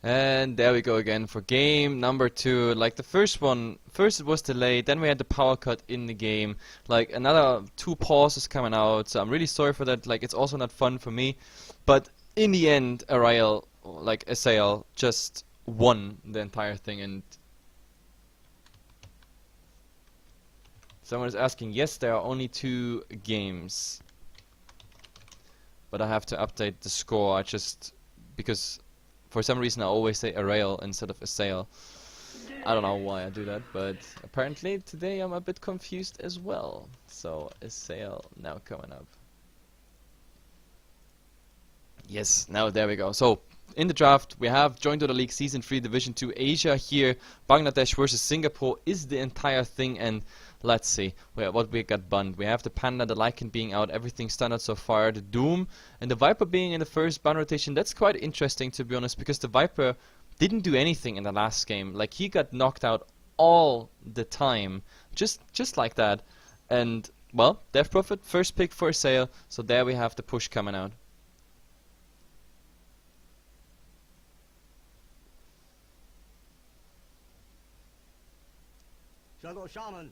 And there we go again for game number 2. Like the first it was delayed, then we had the power cut in the game. Like another 2 pauses coming out, so I'm really sorry for that. Like it's also not fun for me. But in the end, Assail just won the entire thing. And someone is asking, yes, there are only 2 games. But I have to update the score, because for some reason I always say Assail instead of Assail. I don't know why I do that, but apparently today I'm a bit confused as well. So Assail now coming up. Yes, now there we go. So in the draft we have Join Dota League Season 3 Division 2 Asia here. Bangladesh versus Singapore is the entire thing, and let's see what we got banned. We have the Panda, the Lycan being out, everything standard so far, the Doom and the Viper being in the first ban rotation. That's quite interesting, to be honest, because the Viper didn't do anything in the last game. Like he got knocked out all the time, just like that. And well, Death Prophet first pick for Assail, so there we have the push coming out. Shaman.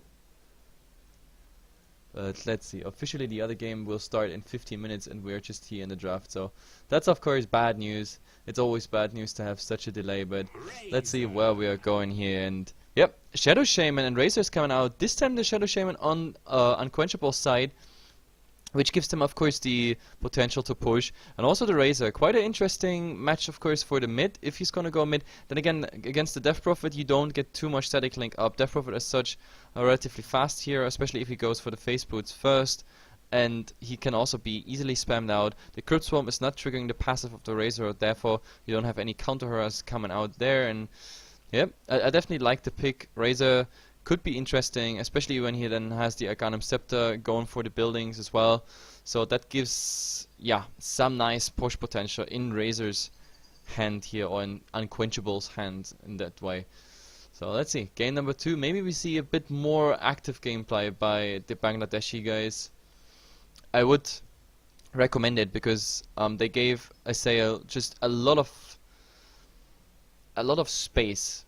But let's see, officially the other game will start in 15 minutes and we're just here in the draft, so that's of course bad news. It's always bad news to have such a delay, but let's see where we are going here. And yep, Shadow Shaman and Razor is coming out. This time the Shadow Shaman on unQuenchables side, which gives them of course the potential to push, and also the Razor. Quite an interesting match of course for the mid, if he's gonna go mid. Then again, against the Death Prophet you don't get too much static link up. Death Prophet as such are relatively fast here, especially if he goes for the face boots first, and he can also be easily spammed out. The Crypt Swarm is not triggering the passive of the Razor, therefore you don't have any counter harass coming out there. And yep, I definitely like the pick. Razor could be interesting, especially when he then has the Arcanum Scepter going for the buildings as well. So that gives, yeah, some nice push potential in Razor's hand here, or in unQuenchables' hand in that way. So let's see, game number 2. Maybe we see a bit more active gameplay by the Bangladeshi guys. I would recommend it because they gave Assail just a lot of space.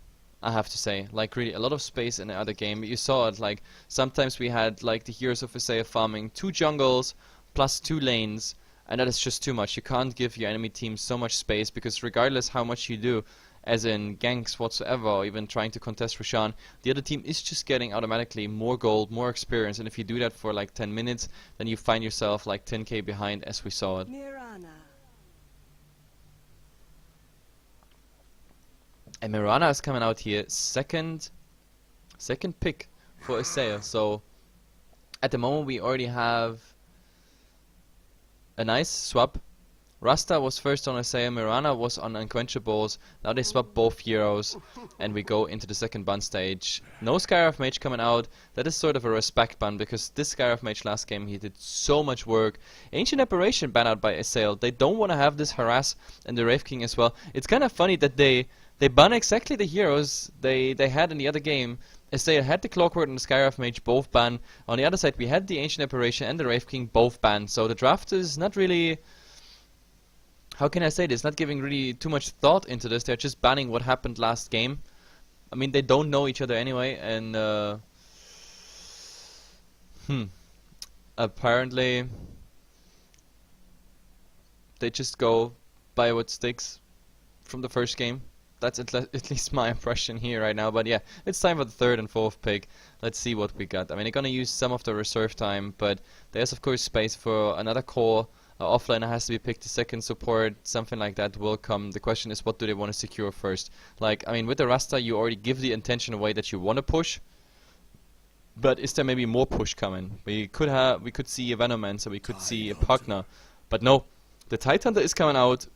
I have to say, like really a lot of space in the other game. You saw it, like sometimes we had like the Heroes of Assail farming 2 jungles plus 2 lanes, and that is just too much. You can't give your enemy team so much space, because regardless how much you do, as in ganks whatsoever, or even trying to contest Roshan, the other team is just getting automatically more gold, more experience, and if you do that for like 10 minutes, then you find yourself like 10k behind, as we saw it. And Mirana is coming out here, second pick for Assail. So at the moment we already have a nice swap. Rasta was first on Assail, Mirana was on unQuenchables. Now they swap both heroes and we go into the second ban stage. No Skywrath Mage coming out. That is sort of a respect ban, because this Skywrath Mage last game, he did so much work. Ancient Apparition ban out by Assail. They don't want to have this harass, and the Wraith King as well. It's kind of funny that they ban exactly the heroes they had in the other game. Assail had the Clockwork and the Skywrath Mage both banned. On the other side we had the Ancient Apparition and the Wraith King both banned. So the draft is not really, how can I say this, not giving really too much thought into this. They're just banning what happened last game. I mean, they don't know each other anyway, and apparently they just go by what sticks from the first game. That's at least my impression here right now. But yeah, it's time for the 3rd and 4th pick. Let's see what we got. I mean, they're gonna use some of the reserve time, but there's of course space for another core. Offlaner has to be picked, the second support, something like that will come. The question is, what do they want to secure first? Like, I mean, with the Rasta you already give the intention away that you want to push, but is there maybe more push coming? We could see a Venomancer, we could see a Pugna, but no, the Tidehunter is coming out.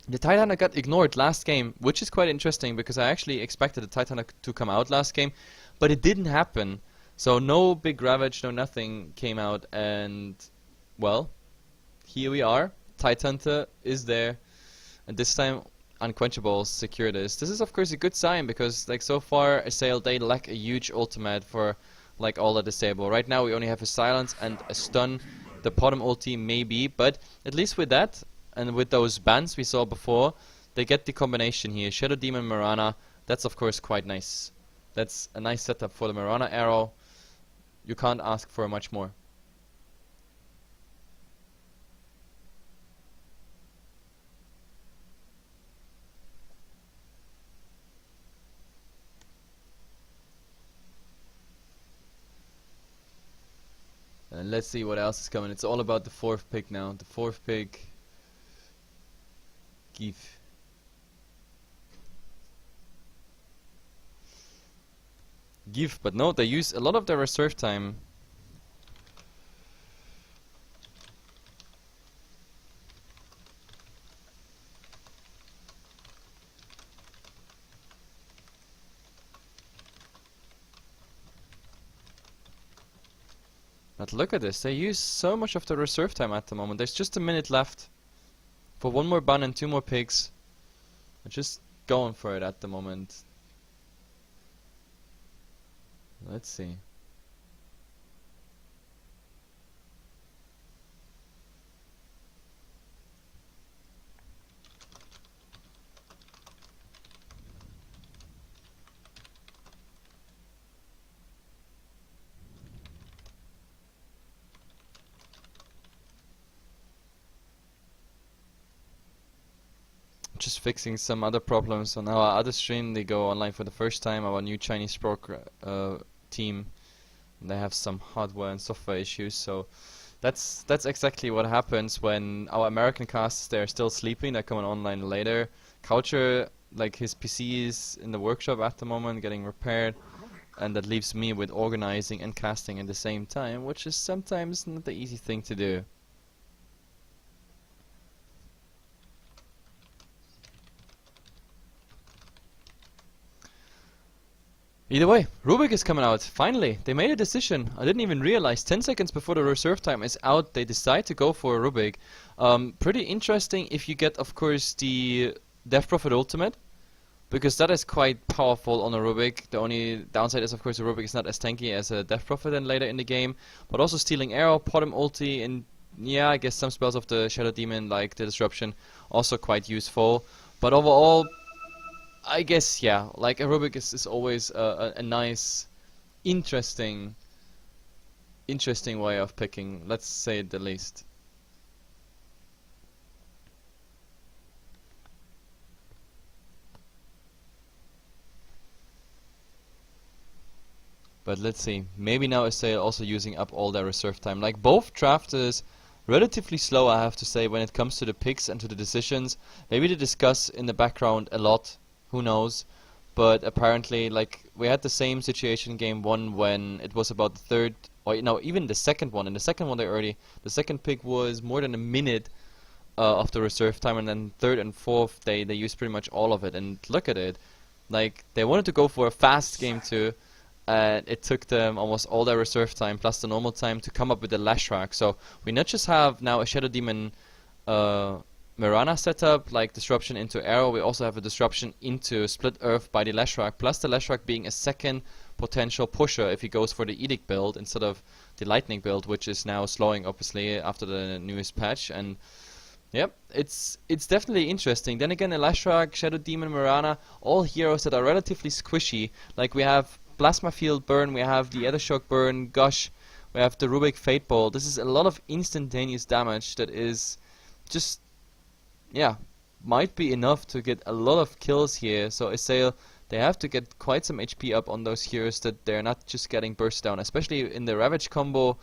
The Tidehunter got ignored last game, which is quite interesting, because I actually expected the Tidehunter to come out last game, but it didn't happen. So no big Ravage, no nothing came out, and well, here we are. Tidehunter is there, and this time unQuenchables secure this. This is of course a good sign, because like so far Assail, they lack a huge ultimate for like all the disable. Right now we only have a silence and a stun. The bottom ulti maybe, but at least with that and with those bans we saw before, they get the combination here. Shadow Demon, Mirana, that's of course quite nice. That's a nice setup for the Mirana arrow. You can't ask for much more. And let's see what else is coming. It's all about the 4th pick now. The 4th pick. Give. But no, they use a lot of their reserve time. But look at this, they use so much of the reserve time at the moment. There's just a minute left for one more ban and 2 more picks. They're just going for it at the moment. Let's see. Just fixing some other problems on our other stream. They go online for the first time, our new Chinese pro team. And they have some hardware and software issues, so that's exactly what happens when our American casts, they're still sleeping. They're coming online later. Culture, like his PC is in the workshop at the moment getting repaired, and that leaves me with organizing and casting at the same time, which is sometimes not the easy thing to do. Either way, Rubik is coming out. Finally, they made a decision. I didn't even realize 10 seconds before the reserve time is out, they decide to go for a Rubik. Pretty interesting if you get, of course, the Death Prophet Ultimate, because that is quite powerful on a Rubik. The only downside is, of course, the Rubik is not as tanky as a Death Prophet and later in the game. But also Stealing Arrow, Potom Ulti, and yeah, I guess some spells of the Shadow Demon, like the Disruption, also quite useful. But overall, I guess, yeah, like a Rubik is always a nice, interesting way of picking, let's say it the least. But let's see, maybe now Assail also using up all their reserve time. Like both drafters, relatively slow, I have to say, when it comes to the picks and to the decisions. Maybe they discuss in the background a lot. Who knows? But apparently, like, we had the same situation in game 1 when it was about the 3rd, or no, even the 2nd one. In the 2nd one, the 2nd pick was more than a minute of the reserve time, and then 3rd and 4th, they used pretty much all of it. And look at it, like, they wanted to go for a fast game 2, and it took them almost all their reserve time plus the normal time to come up with the Lashrak. So we not just have now a Shadow Demon Mirana setup, like disruption into arrow, we also have a disruption into split earth by the Lashrak, plus the Lashrak being a second potential pusher if he goes for the Edict build instead of the Lightning build, which is now slowing obviously after the newest patch. And yep, it's definitely interesting. Then again, the Lashrak, Shadow Demon, Mirana, all heroes that are relatively squishy. Like we have Plasma Field Burn, we have the Ethershock Burn, Gush, we have the Rubik Fate Ball. This is a lot of instantaneous damage that is just, yeah, might be enough to get a lot of kills here. So Assail, they have to get quite some HP up on those heroes that they're not just getting burst down, especially in the Ravage combo.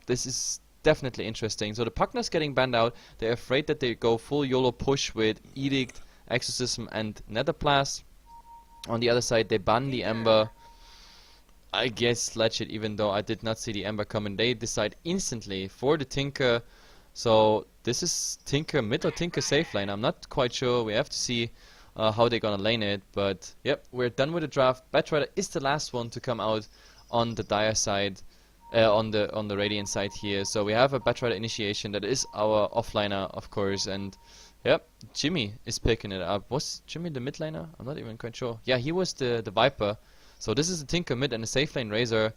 This is definitely interesting. So the Pugna's getting banned out. They're afraid that they go full YOLO push with Edict, Exorcism and Netherblast. On the other side, they ban the Ember. I guess legit, even though I did not see the Ember coming, they decide instantly for the Tinker. So this is Tinker mid or Tinker safe lane. I'm not quite sure. We have to see how they're gonna lane it. But yep, we're done with the draft. Batrider is the last one to come out on the Dire side, on the Radiant side here. So we have a Batrider initiation that is our offliner, of course. And yep, Jimmy is picking it up. Was Jimmy the mid laner? I'm not even quite sure. Yeah, he was the Viper. So this is a Tinker mid and a safe lane Razor.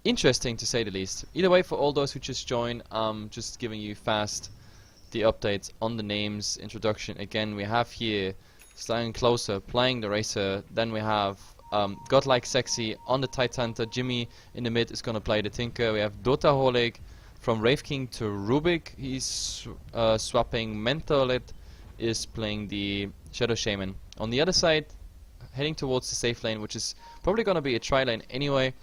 Interesting to say the least. Either way, for all those who just joined, just giving you fast the updates on the names introduction. Again, we have here Staying Closer playing the Racer. Then we have Godlike Sexy on the Tidehunter. Jimmy in the mid is gonna play the Tinker. We have Dota Holic from Wraith King to Rubik. He's swapping. Mentolit is playing the Shadow Shaman. On the other side, heading towards the safe lane, which is probably gonna be a tri lane anyway.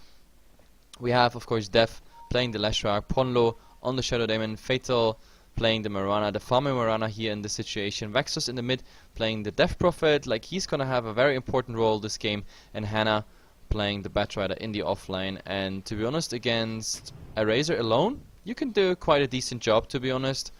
We have, of course, Def playing the Leshrac, Ponlo on the Shadow Demon, Fatal playing the Mirana, the farming Mirana here in this situation, Vexus in the mid playing the Death Prophet, like he's gonna have a very important role this game, and Hannah playing the Batrider in the offlane. And to be honest, against a Razor alone, you can do quite a decent job, to be honest.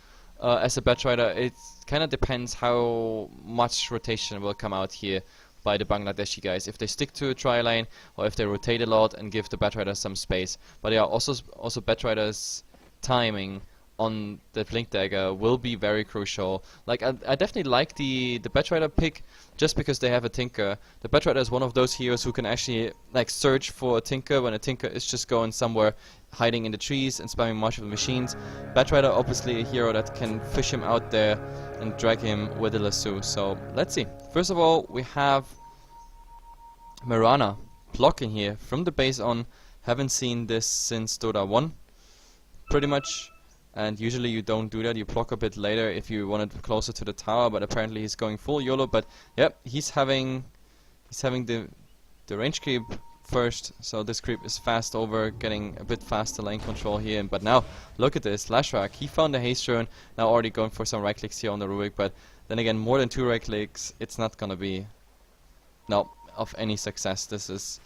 As a Batrider, it kind of depends how much rotation will come out here by the Bangladeshi guys, if they stick to a tri lane or if they rotate a lot and give the Batrider some space. But yeah, also Batriders timing on the Blink Dagger will be very crucial. Like I definitely like the Batrider pick just because they have a Tinker. The Batrider is one of those heroes who can actually like search for a Tinker when a Tinker is just going somewhere hiding in the trees and spamming martial machines. Batrider obviously a hero that can fish him out there and drag him with a lasso. So let's see. First of all, we have Mirana blocking here from the base on. Haven't seen this since Dota 1 pretty much, and usually you don't do that. You block a bit later if you want it closer to the tower, but apparently he's going full YOLO. But yep, he's having the range creep first, so this creep is fast over, getting a bit faster lane control here. But now look at this, Leshrac, he found the haste rune, now already going for some right clicks here on the Rubik, but then again, more than 2 right clicks, it's not gonna be of any success. This is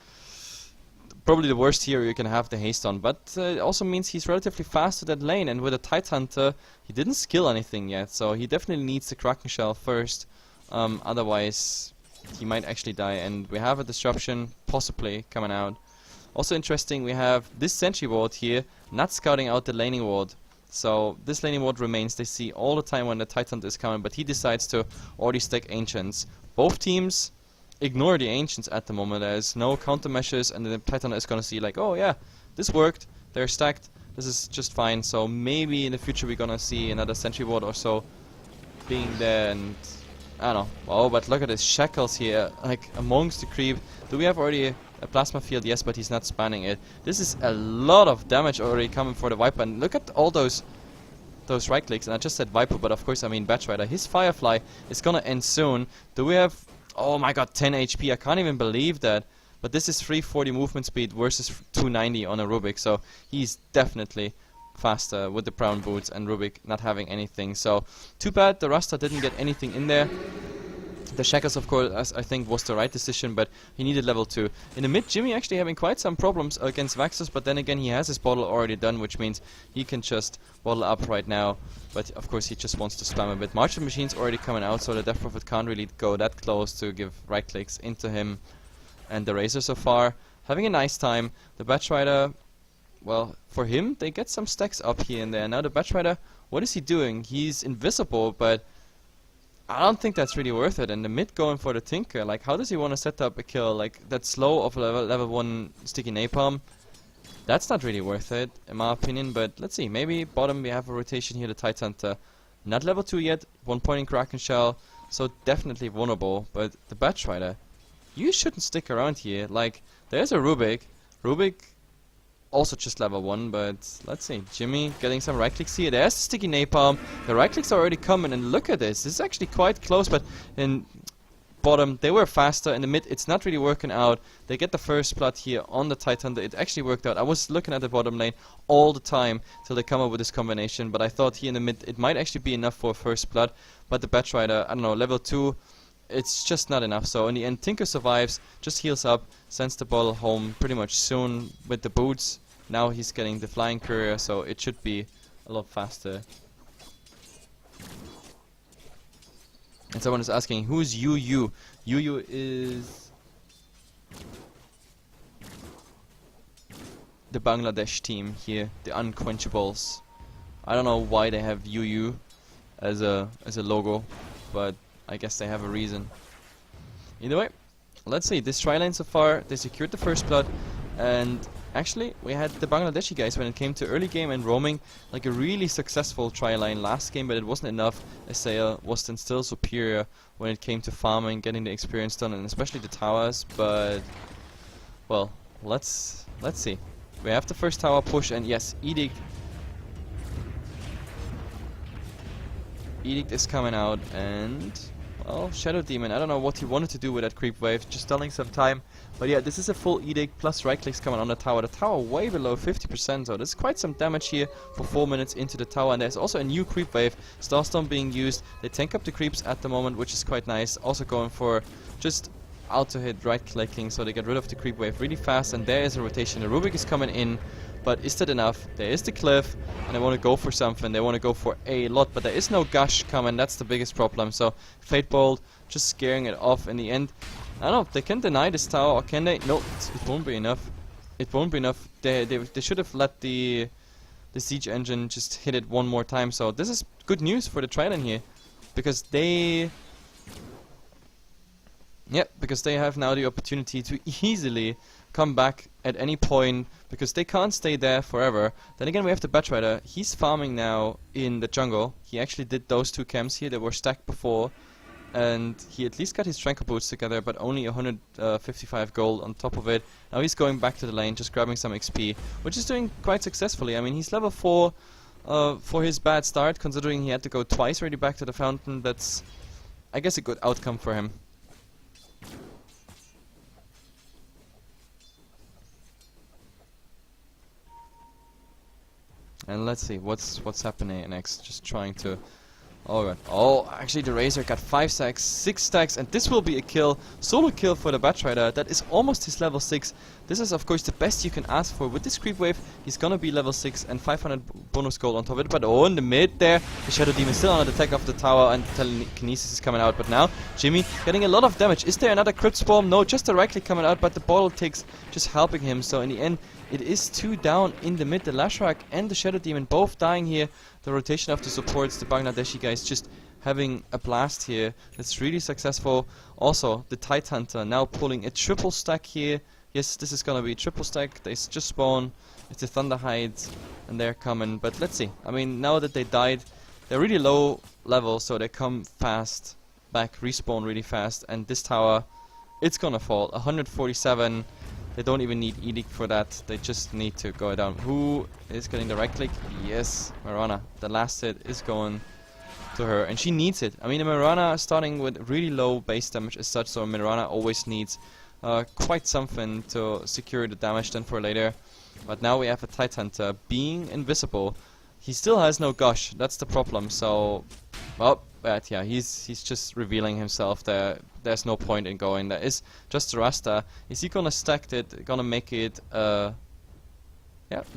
probably the worst hero you can have the haste on, but it also means he's relatively fast to that lane, and with a Tidehunter he didn't skill anything yet, so he definitely needs the Kraken Shell first, otherwise he might actually die. And we have a disruption possibly coming out. Also interesting, we have this sentry ward here not scouting out the laning ward, so this laning ward remains. They see all the time when the Tidehunter is coming, but he decides to already stack Ancients. Both teams ignore the Ancients at the moment. There's no countermeasures, and the Tidehunter is gonna see like, oh yeah, this worked, they're stacked, this is just fine. So maybe in the future we're gonna see another sentry ward or so being there, and I don't know. Oh, but look at his shackles here, like amongst the creep. Do we have already a plasma field? Yes, but he's not spanning it. This is a lot of damage already coming for the Viper, and look at all those right clicks. And I just said Viper, but of course I mean Batrider. His Firefly is gonna end soon. Do we have, oh my god, 10 HP, I can't even believe that. But this is 340 movement speed versus 290 on a Rubik, so he's definitely faster with the brown boots, and Rubik not having anything. So too bad the Rasta didn't get anything in there. The Shackles, of course, I think was the right decision, but he needed level 2. In the mid, Jimmy actually having quite some problems against Vaxus, but then again he has his bottle already done, which means he can just bottle up right now. But of course he just wants to spam a bit. Martial Machine's already coming out, so the Death Prophet can't really go that close to give right clicks into him. And the Razor so far having a nice time. The Batrider, well, for him, they get some stacks up here and there. Now the Batrider, what is he doing? He's invisible, but I don't think that's really worth it. And the mid going for the Tinker, like how does he want to set up a kill? Like that slow of level 1 sticky napalm, that's not really worth it in my opinion. But let's see, maybe bottom we have a rotation here, the Tidehunter. Not level 2 yet, 1 point in Kraken Shell, so definitely vulnerable. But the Batrider, you shouldn't stick around here. Like there's a Rubik also just level 1, but let's see. Jimmy getting some right clicks here. There's the sticky napalm. The right clicks are already coming, and look at this. This is actually quite close, but in bottom they were faster. In the mid it's not really working out. They get the first blood here on the Tidehunter. It actually worked out. I was looking at the bottom lane all the time till they come up with this combination, but I thought here in the mid it might actually be enough for first blood. But the Batrider, I don't know, level 2, it's just not enough. So in the end Tinker survives, just heals up, sends the ball home pretty much soon with the boots. Now he's getting the flying courier, so it should be a lot faster. And someone is asking, who's UU? UU is the Bangladesh team here, the unQuenchables. I don't know why they have UU as a logo, but I guess they have a reason. Either way, let's see. This tri lane so far, they secured the first blood, and actually, we had the Bangladeshi guys when it came to early game and roaming, like a really successful try line last game, but it wasn't enough. Assail was then still superior when it came to farming, getting the experience done, and especially the towers. But well, let's see. We have the first tower push, and yes, Edict is coming out, and well, Shadow Demon, I don't know what he wanted to do with that creep wave, just stalling some time. But yeah, this is a full Edict, plus right clicks coming on the tower. The tower way below 50%, so there's quite some damage here for 4 minutes into the tower. And there's also a new creep wave, Starstorm being used. They tank up the creeps at the moment, which is quite nice. Also going for just auto-hit right clicking, so they get rid of the creep wave really fast. And there is a rotation. The Rubik is coming in. But is that enough? There is the cliff, and they want to go for something. They want to go for a lot, but there is no gush coming. That's the biggest problem. So Fate Bolt just scaring it off in the end. I don't know. They can deny this tower, or can they? No, it won't be enough. It won't be enough. They should have let the siege engine just hit it one more time. So this is good news for the Trident here, because they have now the opportunity to easily come back at any point, because they can't stay there forever. Then again, we have the Batrider. He's farming now in the jungle. He actually did those 2 camps here that were stacked before, and he at least got his Tranquil Boots together, but only 155 gold on top of it. Now he's going back to the lane, just grabbing some XP, which is doing quite successfully. I mean, he's level 4 for his bad start, considering he had to go twice already back to the fountain. That's, I guess, a good outcome for him. And let's see what's happening next. Just trying to. Alright. Oh, actually the Razor got 5 stacks, 6 stacks, and this will be a kill. Solo kill for the Batrider. That is almost his level 6. This is of course the best you can ask for. With this creep wave, he's gonna be level 6 and 500 bonus gold on top of it. But oh, in the mid there, the Shadow Demon is still on the attack of the tower, and the telekinesis is coming out. But now, Jimmy getting a lot of damage. Is there another crit spawn? No, just the right click coming out, but the bottle takes just helping him. So in the end, it is 2 down in the mid. The Lashrak and the Shadow Demon both dying here. The rotation of the supports, the Bangladeshi guys just having a blast here. That's really successful. Also, the Tide Hunter now pulling a triple stack here. Yes, this is gonna be a triple stack. They just spawn. It's the Thunder Hides, and they're coming. But let's see. I mean, now that they died, they're really low level, so they come fast back, respawn really fast. And this tower, it's gonna fall. 147. They don't even need Edict for that. They just need to go down. Who is getting the right click? Yes, Mirana. The last hit is going to her, and she needs it. I mean, Mirana starting with really low base damage as such, so Mirana always needs quite something to secure the damage then for later. But now we have a Tide Hunter being invisible. He still has no gush. That's the problem. So, well, but yeah, he's just revealing himself there. There's no point in going. There is just the Rasta. Is he gonna stack it? Gonna make it? Yeah,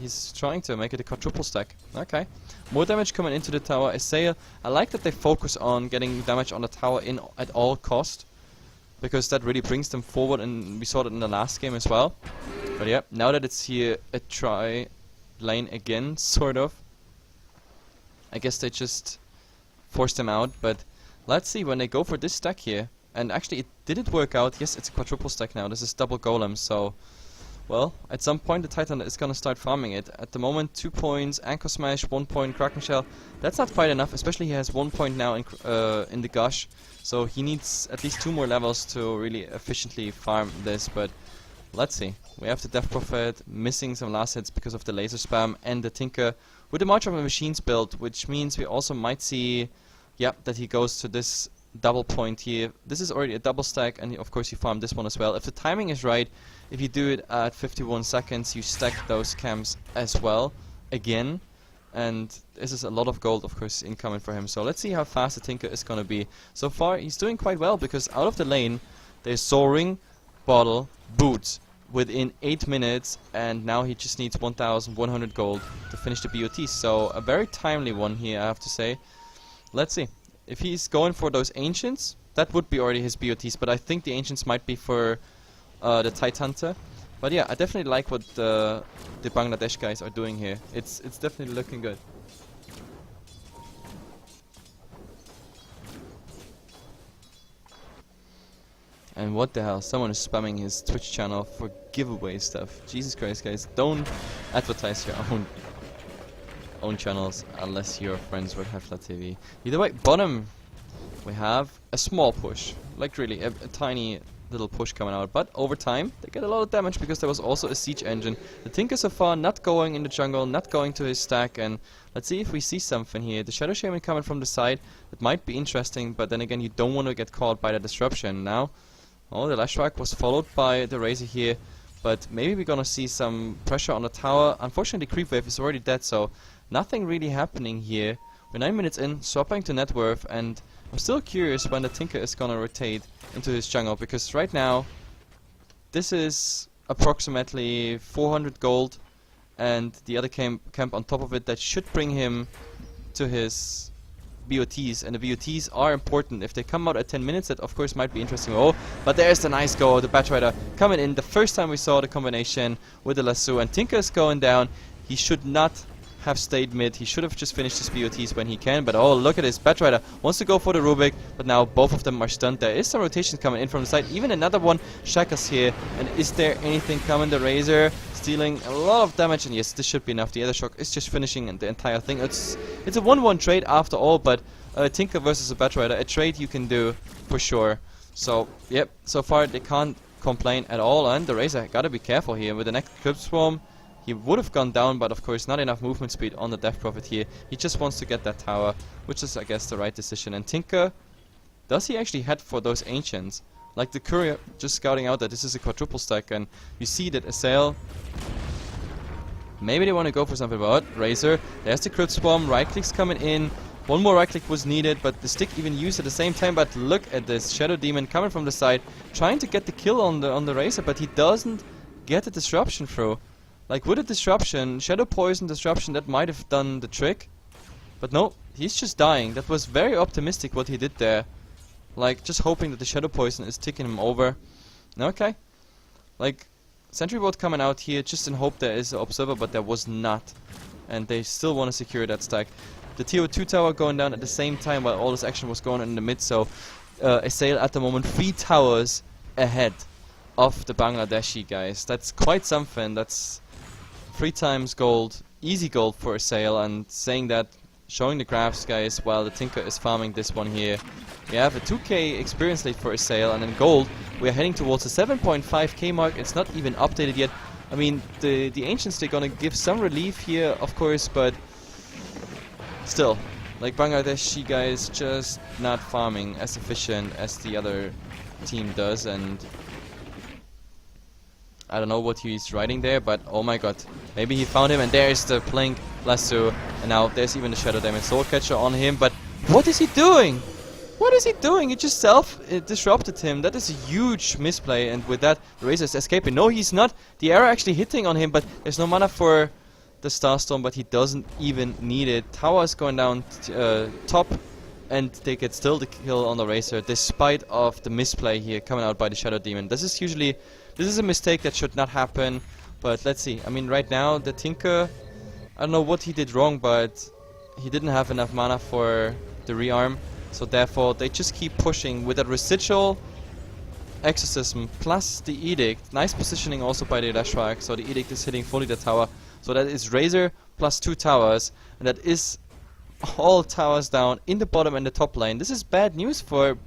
he's trying to make it a quadruple stack. Okay, more damage coming into the tower. Assail. I like that they focus on getting damage on the tower in at all cost, because that really brings them forward, and we saw that in the last game as well. But yeah, now that it's here a try lane again, sort of. I guess they just forced them out, but let's see when they go for this stack here. And actually, did it work out? Yes, it's a quadruple stack now. This is double golem, so well, at some point the Titan is gonna start farming it. At the moment, 2 points, Anchor Smash, 1 point, Kraken Shell. That's not quite enough, especially he has 1 point now in the Gush, so he needs at least 2 more levels to really efficiently farm this. But let's see. We have the Death Prophet missing some last hits because of the laser spam, and the Tinker with the March of the Machines build, which means we also might see, yeah, that he goes to this double point here. This is already a double stack, and of course you farm this one as well. If the timing is right, if you do it at 51 seconds, you stack those camps as well again, and this is a lot of gold, of course, incoming for him. So let's see how fast the Tinker is gonna be. So far he's doing quite well, because out of the lane there's Soaring, Bottle, Boots within 8 minutes, and now he just needs 1,100 gold to finish the BOT. So a very timely one here, I have to say. Let's see. If he's going for those Ancients, that would be already his BOTs, but I think the Ancients might be for the Tide Hunter. But yeah, I definitely like what the Bangladesh guys are doing here. It's definitely looking good. And what the hell? Someone is spamming his Twitch channel for giveaway stuff. Jesus Christ, guys! Don't advertise your own channels unless you're friends with HeflaTV. Either way, bottom we have a small push, like really a tiny little push coming out. But over time, they get a lot of damage because there was also a siege engine. The Tinker so far not going in the jungle, not going to his stack, and let's see if we see something here. The Shadow Shaman coming from the side. It might be interesting, but then again, you don't want to get caught by the disruption. Now, oh, the Lashrak was followed by the Razor here, but maybe we're gonna see some pressure on the tower. Unfortunately, Creep Wave is already dead, so nothing really happening here. We're 9 minutes in, swapping to net worth, and I'm still curious when the Tinker is gonna rotate into his jungle, because right now this is approximately 400 gold, and the other camp on top of it that should bring him to his BOTs, and the BOTs are important. If they come out at 10 minutes, that of course might be interesting. Oh, but there's the nice goal, the Batrider coming in. The first time we saw the combination with the lasso, and Tinker is going down. He should not have stayed mid. He should have just finished his BOTs when he can, but oh, look at this. Batrider wants to go for the Rubik, but now both of them are stunned. There is some rotation coming in from the side. Even another one. Shackles here. And is there anything coming? The Razor stealing a lot of damage, and yes, this should be enough. The other shock is just finishing the entire thing. It's a 1-1 trade after all, but Tinker versus a Batrider, a trade you can do for sure. So, yep, so far they can't complain at all, and the Razor gotta be careful here with the next Crypt Swarm. He would have gone down, but of course not enough movement speed on the Death Prophet here. He just wants to get that tower, which is, I guess, the right decision. And Tinker, does he actually head for those Ancients? Like the Courier just scouting out that this is a quadruple stack, and you see that Assail, maybe they want to go for something. But Razor, there's the Crypt Swarm, right clicks coming in. One more right click was needed, but the stick even used at the same time. But look at this Shadow Demon coming from the side, trying to get the kill on the Razor, but he doesn't get the disruption through. Like with a disruption, Shadow Poison disruption, that might have done the trick. But no, he's just dying. That was very optimistic what he did there. Like just hoping that the Shadow Poison is ticking him over. Okay. Like Sentry Bolt coming out here just in hope there is an Observer, but there was not. And they still want to secure that stack. The TO2 tower going down at the same time while all this action was going on in the mid. So Assail at the moment 3 towers ahead of the Bangladeshi guys. That's quite something. That's 3 times gold, easy gold for Assail, and saying that, showing the graphs guys, while the Tinker is farming this one here. We have a 2k experience lead for Assail, and in gold we are heading towards the 7.5k mark. It's not even updated yet. I mean, the Ancients, they're gonna give some relief here, of course, but still, like Bangladeshi guys just not farming as efficient as the other team does, and I don't know what he's writing there, but oh my god. Maybe he found him, and there's the Plink Lasso, and now there's even the Shadow Demon Soul Catcher on him, but what is he doing? What is he doing? He just self-disrupted him. That is a huge misplay, and with that, the Razor is escaping. No, he's not. The arrow actually hitting on him, but there's no mana for the Starstorm, but he doesn't even need it. Tower is going down top, and they get still the kill on the Razor, despite of the misplay here coming out by the Shadow Demon. This is a mistake that should not happen, but let's see. I mean, right now, the Tinker, I don't know what he did wrong, but he didn't have enough mana for the rearm, so therefore they just keep pushing with that residual Exorcism plus the Edict. Nice positioning also by the Lashrak, so the Edict is hitting fully the tower. So that is Razor plus 2 towers, and that is all towers down in the bottom and the top lane. This is bad news for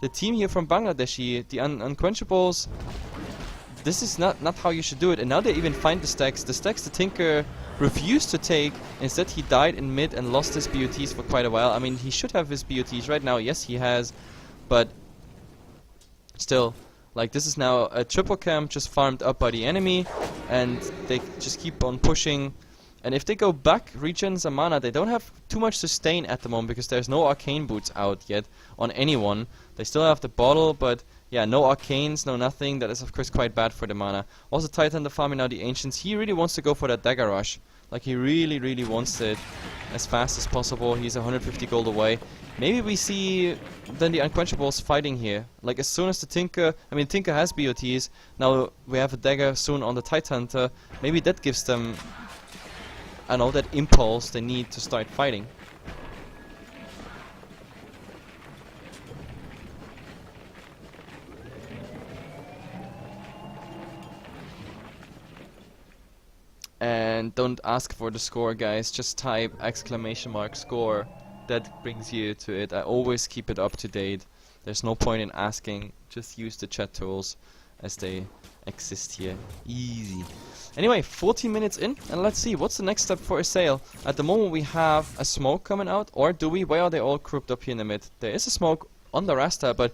the team here from Bangladeshi, the unQuenchables. This is not how you should do it, and now they even find the stacks. The stacks the Tinker refused to take. Instead he died in mid and lost his BOTs for quite a while. I mean, he should have his BOTs right now. Yes, he has, but still, like, this is now a triple camp just farmed up by the enemy, and they just keep on pushing. And if they go back, regen some mana, they don't have too much sustain at the moment because there's no arcane boots out yet on anyone. They still have the bottle, but yeah, no arcanes, no nothing. That is of course quite bad for the mana. Also Titan, the farming now the Ancients. He really wants to go for that dagger rush. Like, he really wants it as fast as possible. He's 150 gold away. Maybe we see then the unQuenchables fighting here. Like, as soon as the Tinker, I mean, Tinker has BOTs. Now we have a dagger soon on the Titan. Maybe that gives them, I know, that impulse they need to start fighting. And don't ask for the score, guys. Just type !score. That brings you to it. I always keep it up to date. There's no point in asking. Just use the chat tools as they exist here. Easy. Anyway, 14 minutes in, and let's see what's the next step for Assail. At the moment we have a smoke coming out, or do we? Why are they all grouped up here in the mid? There is a smoke on the Rasta, but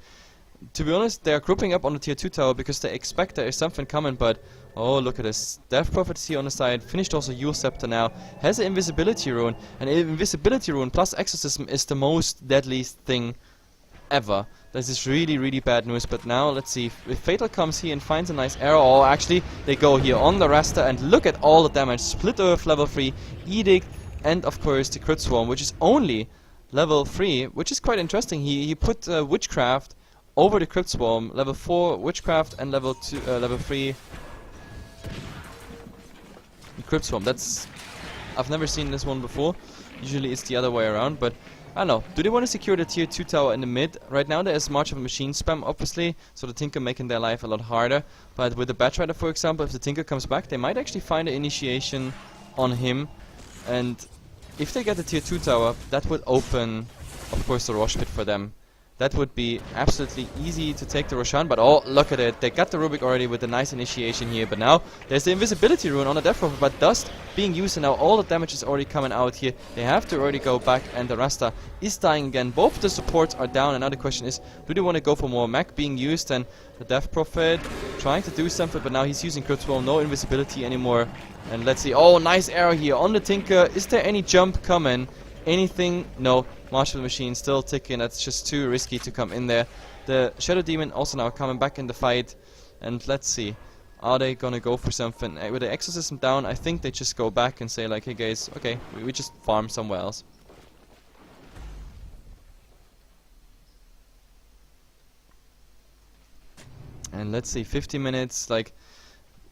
to be honest, they are grouping up on the tier 2 tower because they expect there is something coming, but oh, look at this. Death Prophet is here on the side, finished also Kiilstofte now, has an invisibility rune, and invisibility rune plus exorcism is the most deadliest thing ever. This is really, really bad news, but now let's see if Fatal comes here and finds a nice arrow. Oh, actually, they go here on the Rasta, and look at all the damage. Split Earth level 3, Edict, and of course the Crit Swarm, which is only level 3, which is quite interesting. He put Witchcraft over the Crit Swarm, level 4 Witchcraft and level 3 Crit Swarm. I've never seen this one before. Usually it's the other way around, but I don't know. Do they want to secure the tier 2 tower in the mid? Right now there is March of a Machine spam, obviously, so the Tinker making their life a lot harder. But with the Batrider, for example, if the Tinker comes back, they might actually find an initiation on him. And if they get the tier 2 tower, that would open, of course, the Rosh pit for them. That would be absolutely easy to take the Roshan, but oh, look at it. They got the Rubik already with a nice initiation here, but now there's the invisibility rune on the Death Prophet, but Dust being used, and now all the damage is already coming out here. They have to already go back, and the Rasta is dying again. Both the supports are down, and now the question is, do they want to go for more Mech being used? And the Death Prophet trying to do something, but now he's using Crit Swarm, no invisibility anymore. And let's see, oh, nice arrow here on the Tinker. Is there any jump coming? Anything? No. March of the Machine still ticking. That's just too risky to come in there. The Shadow Demon also now coming back in the fight. And let's see. Are they gonna go for something? With the Exorcism down, I think they just go back and say like, hey guys, okay, we just farm somewhere else. And let's see, 50 minutes, like...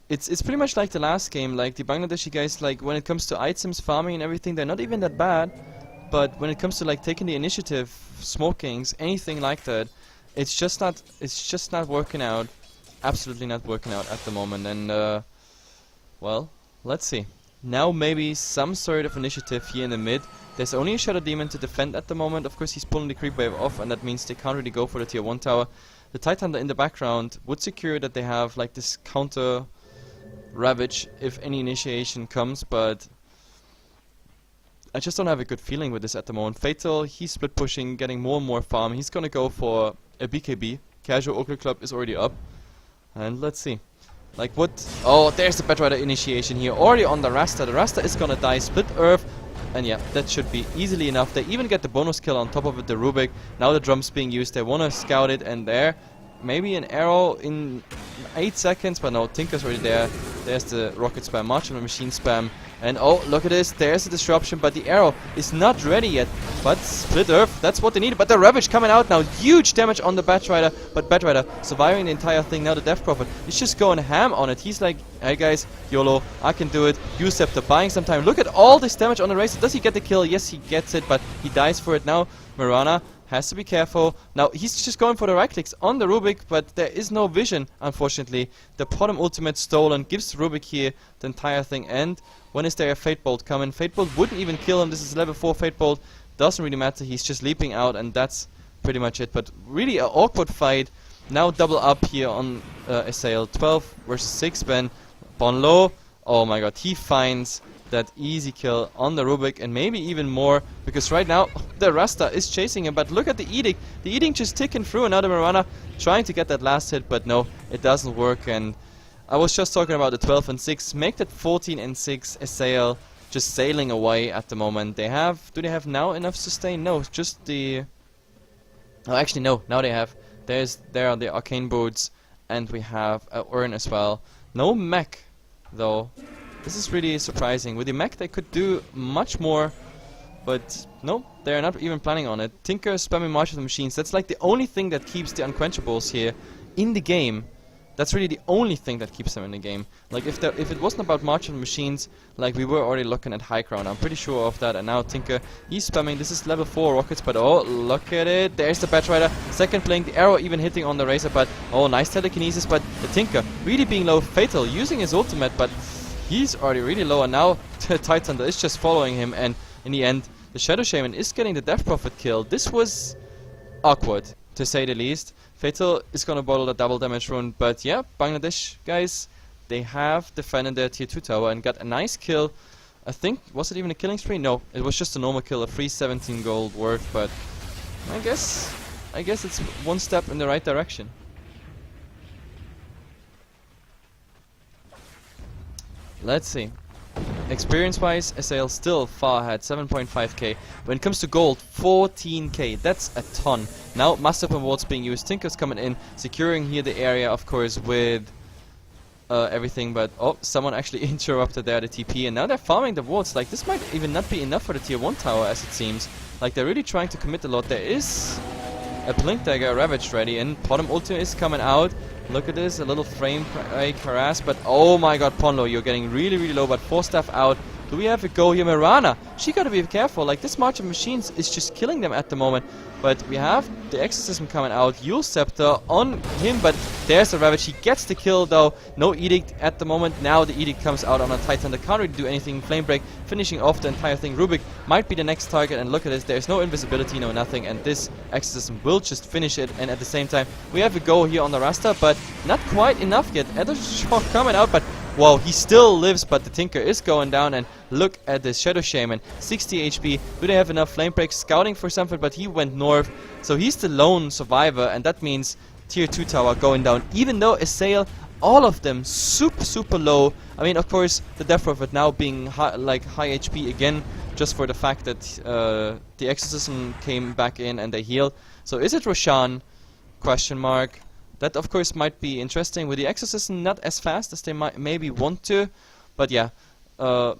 It's pretty much like the last game. Like the Bangladeshi guys, like when it comes to items, farming and everything, they're not even that bad. But when it comes to like taking the initiative, smokings, anything like that, it's just not working out. Absolutely not working out at the moment. And well, let's see. Now maybe some sort of initiative here in the mid. There's only a Shadow Demon to defend at the moment. Of course, he's pulling the creep wave off, and that means they can't really go for the tier 1 tower. The Titan in the background would secure that they have like this counter Ravage if any initiation comes, but I just don't have a good feeling with this at the moment. Fatal, he's split pushing, getting more and more farm. He's gonna go for a BKB. Casual Ogre Club is already up. And let's see. Like what? Oh, there's the Batrider initiation here. Already on the Rasta. The Rasta is gonna die. Split Earth. And yeah, that should be easily enough. They even get the bonus kill on top of it, the Rubik. Now the drum's being used. They wanna scout it, and there. Maybe an arrow in 8 seconds, but no, Tinker's already there. There's the rocket spam, March of the Machine spam. And oh, look at this, there's the disruption, but the arrow is not ready yet. But Split Earth, that's what they need. But the Ravage coming out now, huge damage on the Batrider. But Batrider surviving the entire thing. Now the Death Prophet is just going ham on it. He's like, hey guys, YOLO, I can do it. Kiilstofte buying some time. Look at all this damage on the racer. Does he get the kill? Yes, he gets it, but he dies for it now. Mirana has to be careful. Now, he's just going for the right clicks on the Rubik, but there is no vision, unfortunately. The bottom ultimate stolen gives Rubik here the entire thing. And when is there a Fate Bolt coming? Fate Bolt wouldn't even kill him. This is level 4 Fate Bolt. Doesn't really matter. He's just leaping out, and that's pretty much it. But really an awkward fight. Now double up here on Assail. 12 versus 6. Ben Bonlo. Oh my god, he finds that easy kill on the Rubik, and maybe even more, because right now the Rasta is chasing him. But look at the Edict. The Edict just ticking through, and now the Mirana trying to get that last hit, but no, it doesn't work. And I was just talking about the 12 and 6. Make that 14 and 6. Assail just sailing away at the moment. They have... Do they have now enough sustain? No, just the... Oh, actually no, now they have. There are the Arcane Boots, and we have a Urn as well. No mech, though. This is really surprising. With the mech they could do much more, but no, they're not even planning on it. Tinker spamming March of the Machines. That's like the only thing that keeps the unQuenchables here in the game. That's really the only thing that keeps them in the game. Like if it wasn't about March of the Machines, like we were already looking at high ground. I'm pretty sure of that. And now Tinker, he's spamming. This is level 4 rockets, but oh, look at it. There's the Batrider. Second playing the arrow, even hitting on the Razor, but oh, nice telekinesis. But the Tinker really being low. Fatal using his ultimate, but he's already really low, and now the Titan is just following him, and in the end, the Shadow Shaman is getting the Death Prophet kill. This was awkward, to say the least. Fatal is gonna bottle the double damage rune, but yeah, Bangladesh guys, they have defended their tier 2 tower and got a nice kill. I think, was it even a killing spree? No, it was just a normal kill, a free 17 gold worth, but I guess it's one step in the right direction. Let's see. Experience-wise, Assail still far ahead, 7.5k. When it comes to gold, 14k. That's a ton. Now, Master Weapon wards being used. Tinker's coming in, securing here the area, of course, with everything. But oh, someone actually interrupted there the TP, and now they're farming the wards. Like, this might even not be enough for the tier 1 tower, as it seems. Like, they're really trying to commit a lot. There is a Blink Dagger Ravaged ready, and Potom Ultimate is coming out. Look at this, a little frame break harass, but oh my god, Ponlo, you're getting really, really low, but 4 staff out. Do we have a go here? Mirana, she gotta be careful, like this March of Machines is just killing them at the moment. But we have the Exorcism coming out, Kiilstofte on him, but there's the Ravage. He gets the kill though, no Edict at the moment. Now the Edict comes out on a Titan that can't really do anything. Flame Break finishing off the entire thing. Rubik might be the next target, and look at this, there's no invisibility, no nothing, and this Exorcism will just finish it. And at the same time, we have a go here on the Rasta, but not quite enough yet. Ether Shock coming out, but wow, he still lives, but the Tinker is going down, and look at this Shadow Shaman, 60 HP. Do they have enough Flame Break? Scouting for something, but he went north, so he's the lone survivor, and that means tier 2 tower going down. Even though Assail, all of them super low. I mean, of course, the Death Prophet now being high HP again, just for the fact that the Exorcism came back in and they heal. So is it Roshan? Question mark. That, of course, might be interesting. With the Exorcism not as fast as they might maybe want to. But yeah, the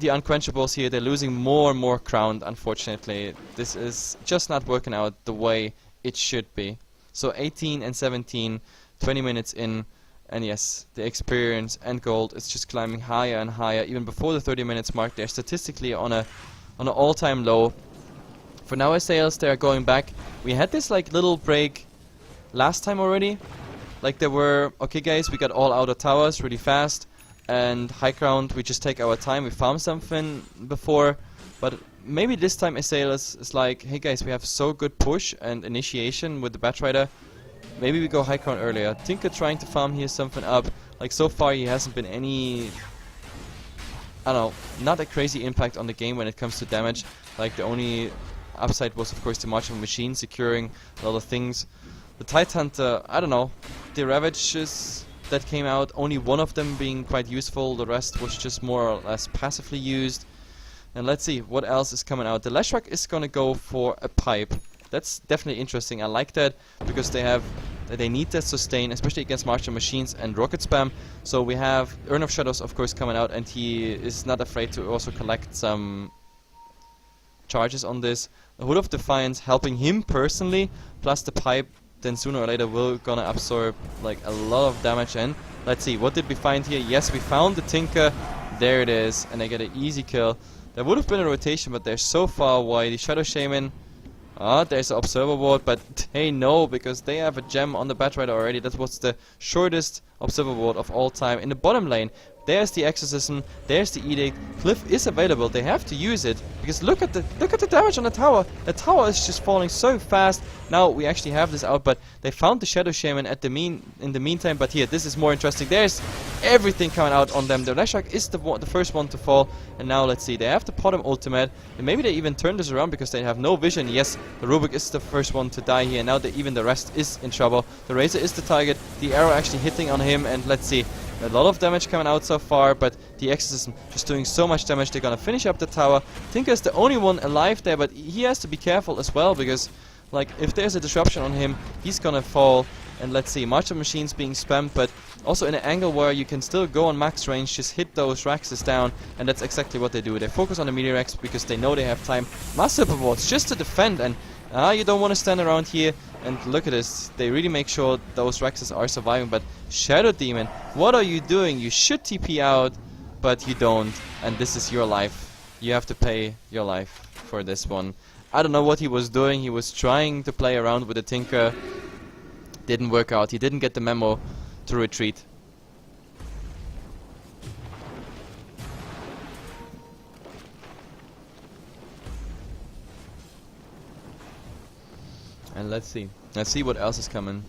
unQuenchables here, they're losing more and more ground, unfortunately. This is just not working out the way it should be. So 18 and 17, 20 minutes in. And yes, the experience and gold is just climbing higher and higher. Even before the 30 minutes mark, they're statistically on an all-time low. For now, Assails, they're going back. We had this like little break last time already. Like there were, okay guys, we got all outer towers really fast, and high ground we just take our time, we farm something before, but maybe this time Assail is like, hey guys, we have so good push and initiation with the Batrider, maybe we go high ground earlier. Tinker trying to farm here something up, like so far he hasn't been any, I don't know, not a crazy impact on the game when it comes to damage. Like the only upside was of course the March of Machine securing a lot of things. The Tidehunter, I don't know, the Ravages that came out, only one of them being quite useful, the rest was just more or less passively used. And let's see what else is coming out. The Leshrac is gonna go for a pipe. That's definitely interesting. I like that because they need that sustain, especially against Martial Machines and Rocket Spam. So we have Urn of Shadows, of course, coming out, and he is not afraid to also collect some charges on this. The Hood of Defiance helping him personally, plus the pipe. Then sooner or later we're gonna absorb like a lot of damage. And let's see, what did we find here? Yes, we found the Tinker. There it is, and they get an easy kill. There would have been a rotation, but they're so far away. The Shadow Shaman, there's an Observer Ward, but they know because they have a gem on the Batrider already. That was the shortest Observer Ward of all time. In the bottom lane, there's the Exorcism, there's the Edict. Cliff is available. They have to use it because look at the damage on the tower. The tower is just falling so fast. Now we actually have this out, but they found the Shadow Shaman in the meantime. But here, this is more interesting. There's everything coming out on them. The Leshrac is the first one to fall, and now let's see. They have the Potom Ultimate, and maybe they even turn this around because they have no vision. Yes, the Rubik is the first one to die here. Now even the rest is in trouble. The Razor is the target. The arrow actually hitting on him, and let's see. A lot of damage coming out so far, but the Exorcism just doing so much damage. They're gonna finish up the tower. Tinker is the only one alive there, but he has to be careful as well because, like, if there's a disruption on him, he's gonna fall. And let's see, March of Machines being spammed, but also in an angle where you can still go on max range, just hit those Raxes down, and that's exactly what they do. They focus on the melee Rax because they know they have time. Master Wards just to defend, and you don't want to stand around here. And look at this, they really make sure those Raxes are surviving. But Shadow Demon, what are you doing? You should TP out, but you don't. And this is your life. You have to pay your life for this one. I don't know what he was doing. He was trying to play around with the Tinker. Didn't work out. He didn't get the memo to retreat. And let's see what else is coming.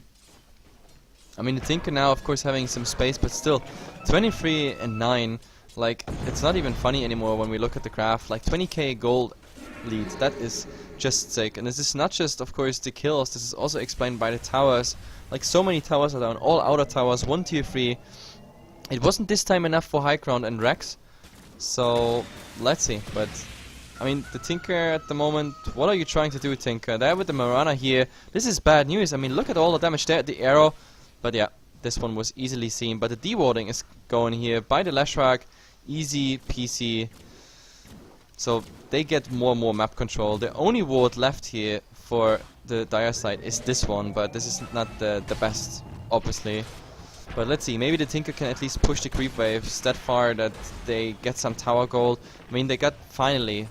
I mean, the Tinker now, of course, having some space, but still, 23 and 9. Like, it's not even funny anymore when we look at the graph. Like, 20k gold lead, that is just sick. And this is not just, of course, the kills. This is also explained by the towers. Like, so many towers are down, all outer towers, 1 tier 3. It wasn't this time enough for high ground and Rex. So, let's see. But, I mean, the Tinker at the moment, what are you trying to do, Tinker? There with the Mirana here, this is bad news. I mean, look at all the damage there, the arrow. But yeah, this one was easily seen. But the dewarding is going here by the Leshrac. Easy PC. So they get more and more map control. The only ward left here for the Dire side is this one. But this is not the best, obviously. But let's see. Maybe the Tinker can at least push the creep waves that far that they get some tower gold. I mean, they got finally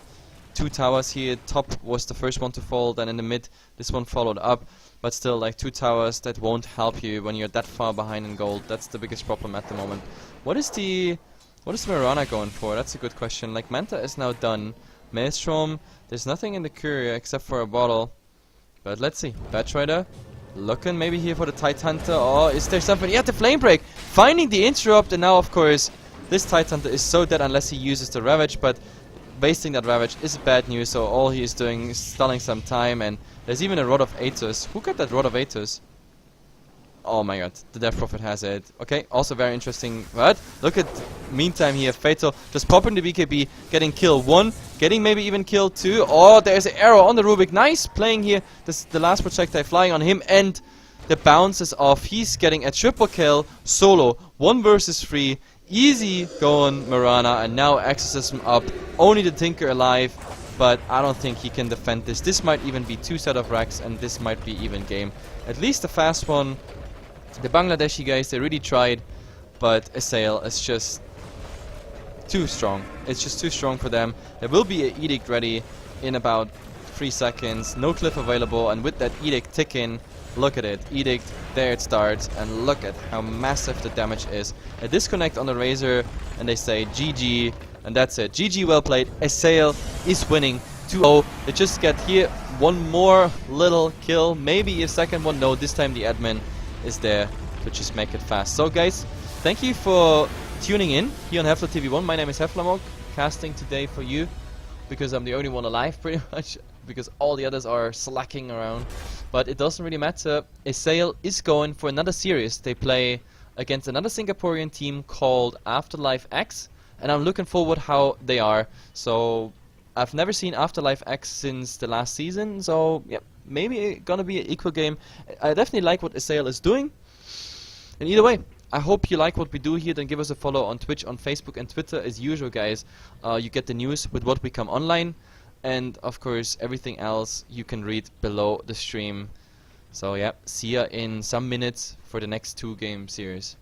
2 towers here. Top was the first one to fall. Then in the mid, this one followed up. But still, like 2 towers, that won't help you when you're that far behind in gold. That's the biggest problem at the moment. What is Mirana going for? That's a good question. Like, Manta is now done. Maelstrom, there's nothing in the courier except for a bottle. But let's see. Batrider, looking maybe here for the Tidehunter. Oh, is there something? Yeah, the Flame Break! Finding the interrupt, and now, of course, this Tidehunter is so dead unless he uses the Ravage, but wasting that Ravage is bad news, so all he is doing is stalling some time, and there's even a Rod of Aethys. Who got that Rod of Aethys? Oh my god, the Death Prophet has it. Okay, also very interesting. What? Look at meantime here, Fatal just popping the BKB, getting kill 1, getting maybe even kill 2. Oh, there's an arrow on the Rubik. Nice playing here. This is the last projectile flying on him, and the bounce is off. He's getting a triple kill solo. 1 versus 3. Easy going Mirana, and now Exorcism up. Only the Tinker alive, but I don't think he can defend this. This might even be 2 set of racks, and this might be even game. At least the fast one. The Bangladeshi guys, they really tried, but Assail is just too strong. It's just too strong for them. There will be an Edict ready in about 3 seconds. No cliff available, and with that Edict ticking, look at it. Edict, there it starts, and look at how massive the damage is. A disconnect on the Razor, and they say GG, and that's it. GG, well played. Assail is winning 2-0. They just get here 1 more little kill, maybe a second one. No, this time the admin is there to just make it fast. So guys, thank you for tuning in here on HeflaTV 1. My name is HeflaMog, casting today for you because I'm the only one alive pretty much, because all the others are slacking around. But it doesn't really matter. Assail is going for another series. They play against another Singaporean team called Afterlife X, and I'm looking forward how they are. So I've never seen Afterlife X since the last season, so yeah, maybe gonna be an equal game. I definitely like what Assail is doing. And either way, I hope you like what we do here. Then give us a follow on Twitch, on Facebook and Twitter as usual, guys. You get the news with what we come online. And of course, everything else you can read below the stream. So yeah, see ya in some minutes for the next 2 game series.